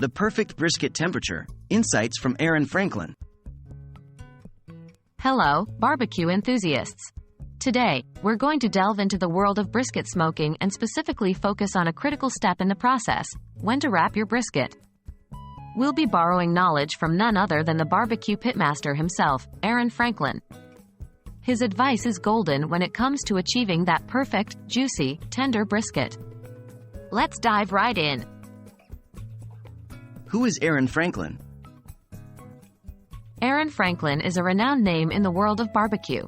The perfect brisket temperature. Insights from Aaron Franklin. Hello, barbecue enthusiasts. Today, we're going to delve into the world of brisket smoking and specifically focus on a critical step in the process: when to wrap your brisket. We'll be borrowing knowledge from none other than the barbecue pitmaster himself, Aaron Franklin. His advice is golden when it comes to achieving that perfect, juicy, tender brisket. Let's dive right in. Who is Aaron Franklin? Aaron Franklin is a renowned name in the world of barbecue.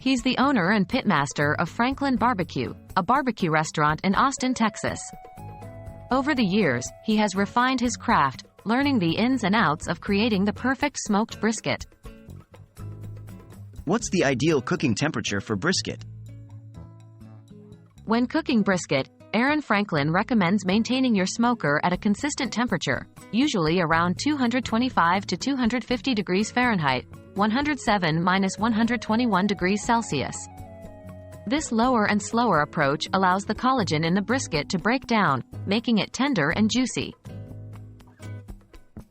He's the owner and pitmaster of Franklin Barbecue, a barbecue restaurant in Austin, Texas. Over the years, he has refined his craft, learning the ins and outs of creating the perfect smoked brisket. What's the ideal cooking temperature for brisket? When cooking brisket, Aaron Franklin recommends maintaining your smoker at a consistent temperature, usually around 225 to 250 degrees Fahrenheit, 107–121 degrees Celsius. This lower and slower approach allows the collagen in the brisket to break down, making it tender and juicy.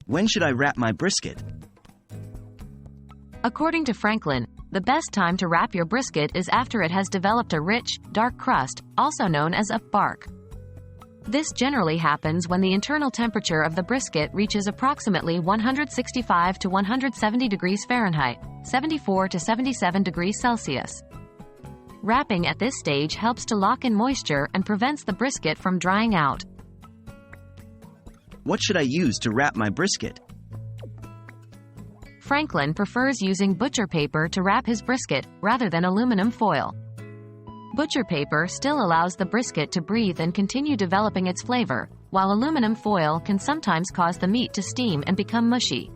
When should I wrap my brisket? According to Franklin, the best time to wrap your brisket is after it has developed a rich, dark crust, also known as a bark. This generally happens when the internal temperature of the brisket reaches approximately 165 to 170 degrees Fahrenheit, 74 to 77 degrees Celsius. Wrapping at this stage helps to lock in moisture and prevents the brisket from drying out. What should I use to wrap my brisket? Franklin prefers using butcher paper to wrap his brisket, rather than aluminum foil. Butcher paper still allows the brisket to breathe and continue developing its flavor, while aluminum foil can sometimes cause the meat to steam and become mushy.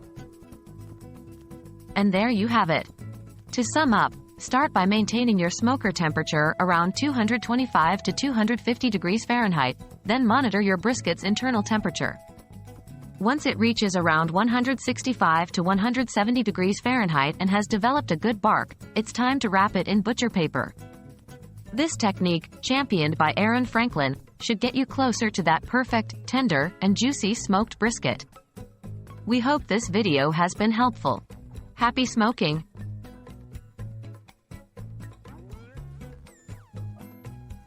And there you have it. To sum up, start by maintaining your smoker temperature around 225 to 250 degrees Fahrenheit, then monitor your brisket's internal temperature. Once it reaches around 165 to 170 degrees Fahrenheit and has developed a good bark, it's time to wrap it in butcher paper. This technique, championed by Aaron Franklin, should get you closer to that perfect, tender, and juicy smoked brisket. We hope this video has been helpful. Happy smoking!